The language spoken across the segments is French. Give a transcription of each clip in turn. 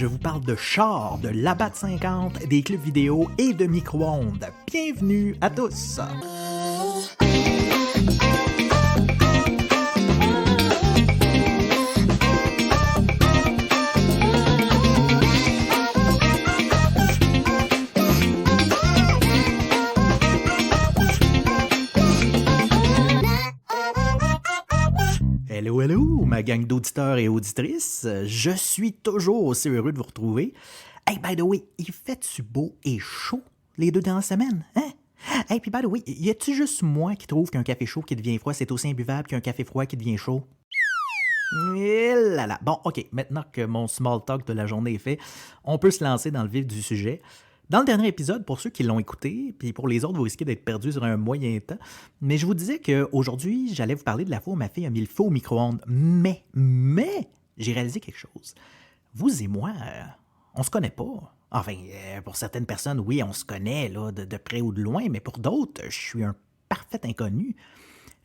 je vous parle de chars, de l'Abat 50, des clubs vidéo et de micro-ondes. Bienvenue à tous! Hello, hello, ma gang d'auditeurs et auditrices. Je suis toujours aussi heureux de vous retrouver. Hey, by the way, il fait-tu beau et chaud les 2 dernières semaines, hein? Hey, puis by the way, y a-tu juste moi qui trouve qu'un café chaud qui devient froid, c'est aussi imbuvable qu'un café froid qui devient chaud? Et là là. Bon, OK, maintenant que mon small talk de la journée est fait, on peut se lancer dans le vif du sujet. Dans le dernier épisode, pour ceux qui l'ont écouté, puis pour les autres, vous risquez d'être perdus sur un moyen temps, mais je vous disais qu'aujourd'hui, j'allais vous parler de la fois où ma fille a mis le feu au micro-ondes. Mais, j'ai réalisé quelque chose. Vous et moi, on se connaît pas. Enfin, pour certaines personnes, oui, on se connaît là, de près ou de loin, mais pour d'autres, je suis un parfait inconnu.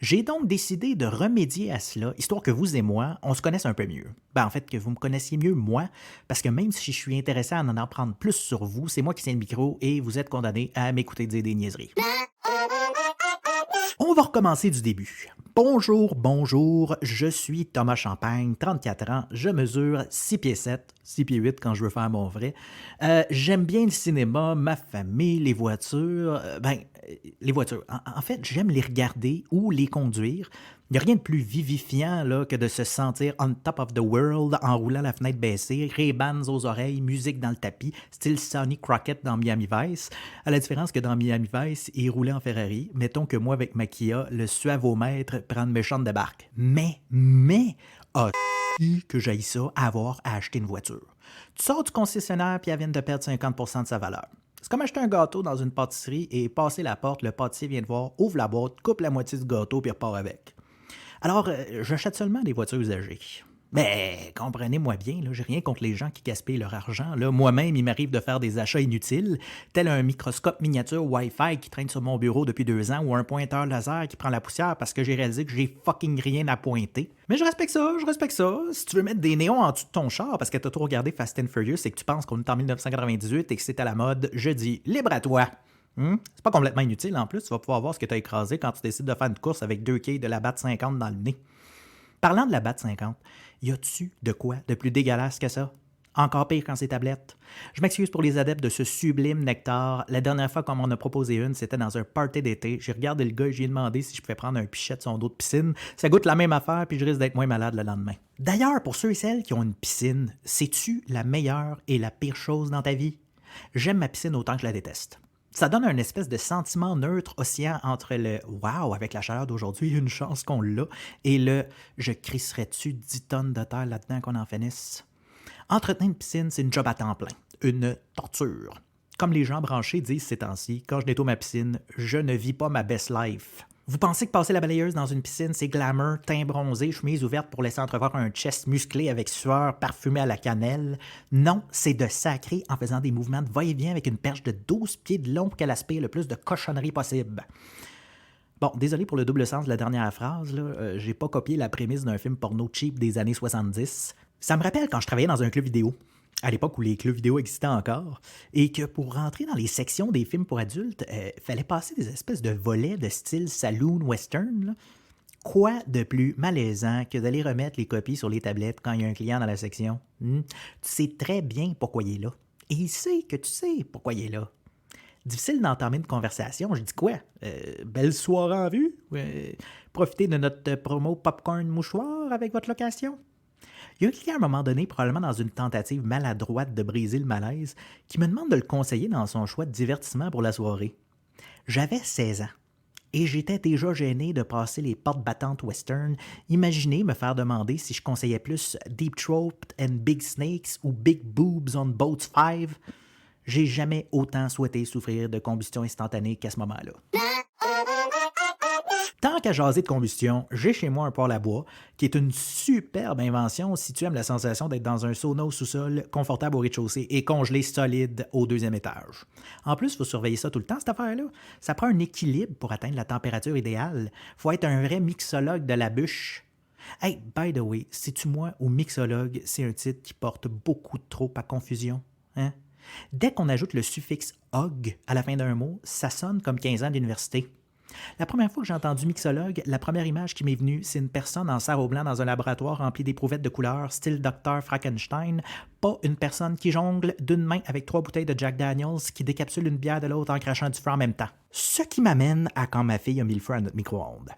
J'ai donc décidé de remédier à cela, histoire que vous et moi, on se connaisse un peu mieux. En fait, que vous me connaissiez mieux, moi, parce que même si je suis intéressé à en apprendre plus sur vous, c'est moi qui tiens le micro et vous êtes condamné à m'écouter dire des niaiseries. On va recommencer du début. Bonjour, je suis Thomas Champagne, 34 ans, je mesure 6 pieds 7, 6 pieds 8 quand je veux faire mon vrai. J'aime bien le cinéma, ma famille, les voitures. Les voitures. En fait, j'aime les regarder ou les conduire. Il n'y a rien de plus vivifiant là, que de se sentir on top of the world en roulant la fenêtre baissée, Ray-Bans aux oreilles, musique dans le tapis, style Sonny Crockett dans Miami Vice. À la différence que dans Miami Vice, il roulait en Ferrari. Mettons que moi, avec ma Kia, le suavomètre prend une méchante débarque. Mais, que j'aille ça avoir à acheter une voiture. Tu sors du concessionnaire puis elle vient de perdre 50% de sa valeur. C'est comme acheter un gâteau dans une pâtisserie et passer la porte, le pâtissier vient te voir, ouvre la boîte, coupe la moitié du gâteau puis repart avec. Alors, j'achète seulement des voitures usagées. Mais comprenez-moi bien, là, j'ai rien contre les gens qui gaspillent leur argent. Là. Moi-même, il m'arrive de faire des achats inutiles, tel un microscope miniature Wi-Fi qui traîne sur mon bureau depuis 2 ans ou un pointeur laser qui prend la poussière parce que j'ai réalisé que j'ai fucking rien à pointer. Mais je respecte ça. Si tu veux mettre des néons en dessous de ton char parce que t'as trop regardé Fast and Furious et que tu penses qu'on est en 1998 et que c'est à la mode, je dis libre à toi. C'est pas complètement inutile en plus, tu vas pouvoir voir ce que tu as écrasé quand tu décides de faire une course avec 2 quilles de la BAT 50 dans le nez. Parlant de la BAT 50, y a-tu de quoi de plus dégueulasse que ça? Encore pire quand c'est tablette. Je m'excuse pour les adeptes de ce sublime nectar. La dernière fois qu'on m'en a proposé une, c'était dans un party d'été. J'ai regardé le gars et j'ai demandé si je pouvais prendre un pichet de son dos de piscine. Ça goûte la même affaire puis je risque d'être moins malade le lendemain. D'ailleurs, pour ceux et celles qui ont une piscine, sais-tu la meilleure et la pire chose dans ta vie? J'aime ma piscine autant que je la déteste. Ça donne un espèce de sentiment neutre oscillant entre le « wow, avec la chaleur d'aujourd'hui, une chance qu'on l'a » et le « je crisserais-tu 10 tonnes de terre là-dedans qu'on en finisse ». Entretenir une piscine, c'est une job à temps plein, une torture. Comme les gens branchés disent ces temps-ci, quand je nettoie ma piscine, je ne vis pas ma best life. Vous pensez que passer la balayeuse dans une piscine, c'est glamour, teint bronzé, chemise ouverte pour laisser entrevoir un chest musclé avec sueur parfumée à la cannelle? Non, c'est de sacrer en faisant des mouvements de va-et-vient avec une perche de 12 pieds de long pour qu'elle aspire le plus de cochonneries possible. Bon, désolé pour le double sens de la dernière phrase, là. J'ai pas copié la prémisse d'un film porno cheap des années 70. Ça me rappelle quand je travaillais dans un club vidéo, à l'époque où les clubs vidéo existaient encore, et que pour rentrer dans les sections des films pour adultes, fallait passer des espèces de volets de style saloon western. Là. Quoi de plus malaisant que d'aller remettre les copies sur les tablettes quand il y a un client dans la section? Tu sais très bien pourquoi il est là. Et il sait que tu sais pourquoi il est là. Difficile d'entamer une conversation. Je dis quoi? Belle soirée en vue? Profitez de notre promo Popcorn Mouchoir avec votre location? Il y a un client à un moment donné, probablement dans une tentative maladroite de briser le malaise, qui me demande de le conseiller dans son choix de divertissement pour la soirée. J'avais 16 ans et j'étais déjà gêné de passer les portes battantes western. Imaginez me faire demander si je conseillais plus Deep Throat and Big Snakes ou Big Boobs on Boats 5. J'ai jamais autant souhaité souffrir de combustion instantanée qu'à ce moment-là. Tant qu'à jaser de combustion, j'ai chez moi un poêle à bois, qui est une superbe invention si tu aimes la sensation d'être dans un sauna au sous-sol, confortable au rez-de-chaussée et congelé solide au 2e étage. En plus, il faut surveiller ça tout le temps, cette affaire-là. Ça prend un équilibre pour atteindre la température idéale. Il faut être un vrai mixologue de la bûche. Hey, by the way, sais-tu moi ou mixologue, c'est un titre qui porte beaucoup trop à confusion, hein? Dès qu'on ajoute le suffixe og à la fin d'un mot, ça sonne comme 15 ans d'université. La première fois que j'ai entendu mixologue, la première image qui m'est venue, c'est une personne en sarrau blanc dans un laboratoire rempli d'éprouvettes de couleurs, style Dr. Frankenstein, pas une personne qui jongle d'une main avec 3 bouteilles de Jack Daniels qui décapsule une bière de l'autre en crachant du feu en même temps. Ce qui m'amène à quand ma fille a mis le feu à notre micro-ondes.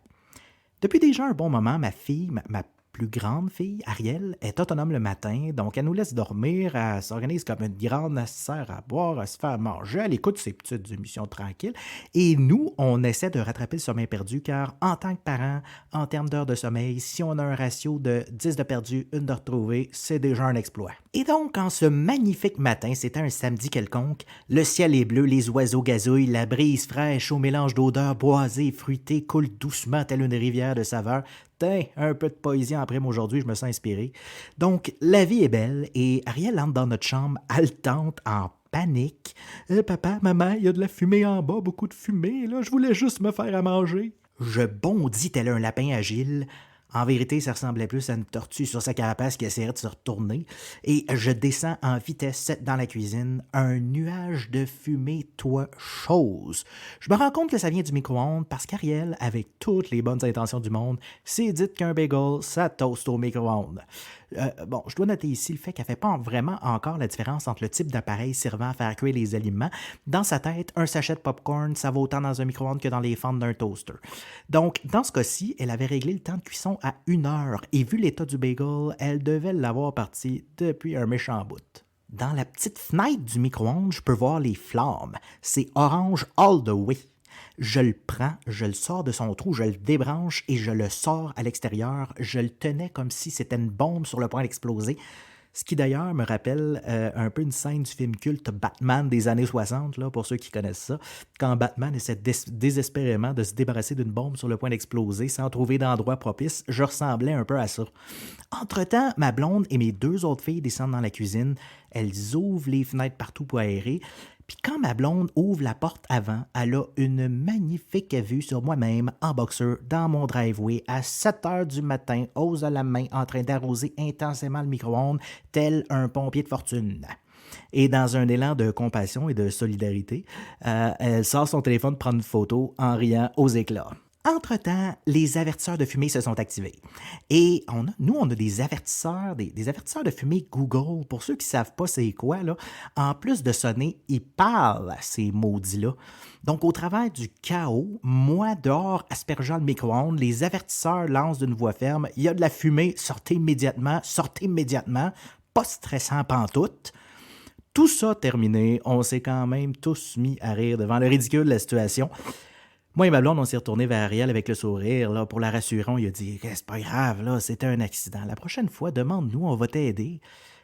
Depuis déjà un bon moment, ma fille, ma plus grande fille, Ariel, est autonome le matin, donc elle nous laisse dormir, elle s'organise comme une grande, elle se sert à boire, elle se fait à manger, elle écoute ses petites émissions tranquilles, et nous, on essaie de rattraper le sommeil perdu, car en tant que parent, en termes d'heures de sommeil, si on a un ratio de 10 de perdu, 1 de retrouvé, c'est déjà un exploit. Et donc, en ce magnifique matin, c'était un samedi quelconque, le ciel est bleu, les oiseaux gazouillent, la brise fraîche au mélange d'odeurs boisées et fruitées coule doucement telle une rivière de saveur. Tiens, un peu de poésie en prime aujourd'hui, je me sens inspiré. Donc, la vie est belle et Ariel entre dans notre chambre haletante, en panique. Papa, maman, il y a de la fumée en bas, beaucoup de fumée, là, je voulais juste me faire à manger. Je bondis tel un lapin agile. En vérité, ça ressemblait plus à une tortue sur sa carapace qui essaierait de se retourner. Et je descends en vitesse dans la cuisine, un nuage de fumée, toi, chose. Je me rends compte que ça vient du micro-ondes parce qu'Ariel, avec toutes les bonnes intentions du monde, s'est dit qu'un bagel, ça toast au micro-ondes. Bon, je dois noter ici le fait qu'elle ne fait pas vraiment encore la différence entre le type d'appareil servant à faire cuire les aliments. Dans sa tête, un sachet de popcorn, ça va autant dans un micro-ondes que dans les fentes d'un toaster. Donc, dans ce cas-ci, elle avait réglé le temps de cuisson à 1 heure et vu l'état du bagel, elle devait l'avoir parti depuis un méchant bout. Dans la petite fenêtre du micro-ondes, je peux voir les flammes. C'est orange all the way. Je le prends, je le sors de son trou, je le débranche et je le sors à l'extérieur. Je le tenais comme si c'était une bombe sur le point d'exploser. Ce qui d'ailleurs me rappelle un peu une scène du film culte Batman des années 60, là, pour ceux qui connaissent ça, quand Batman essaie désespérément de se débarrasser d'une bombe sur le point d'exploser sans trouver d'endroit propice. Je ressemblais un peu à ça. Entre-temps, ma blonde et mes 2 autres filles descendent dans la cuisine. Elles ouvrent les fenêtres partout pour aérer. Puis quand ma blonde ouvre la porte avant, elle a une magnifique vue sur moi-même en boxeur dans mon driveway à 7 heures du matin, hausse à la main, en train d'arroser intensément le micro-ondes, tel un pompier de fortune. Et dans un élan de compassion et de solidarité, elle sort son téléphone prendre une photo en riant aux éclats. Entre-temps, les avertisseurs de fumée se sont activés. Et nous, on a des avertisseurs, des avertisseurs de fumée Google. Pour ceux qui ne savent pas c'est quoi, là, en plus de sonner, ils parlent à ces maudits-là. Donc, au travers du chaos, moi, dehors, aspergeant le micro-ondes, les avertisseurs lancent d'une voix ferme « Il y a de la fumée, sortez immédiatement, pas stressant pantoute ». Tout ça terminé, on s'est quand même tous mis à rire devant le ridicule de la situation. Moi et ma blonde, on s'est retourné vers Ariel avec le sourire. Là, pour la rassurer, on lui a dit « C'est pas grave, là, c'était un accident. La prochaine fois, demande-nous, on va t'aider.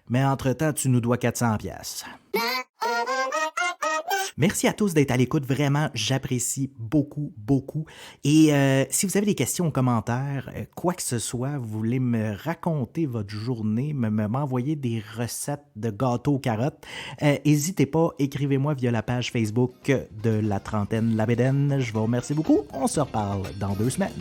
Mais entre-temps, tu nous dois 400 pièces. » Merci à tous d'être à l'écoute. Vraiment, j'apprécie beaucoup, beaucoup. Et si vous avez des questions ou commentaires, quoi que ce soit, vous voulez me raconter votre journée, m'envoyer des recettes de gâteaux aux carottes, n'hésitez pas, écrivez-moi via la page Facebook de La Trentaine La Bédaine. Je vous remercie beaucoup. On se reparle dans 2 semaines.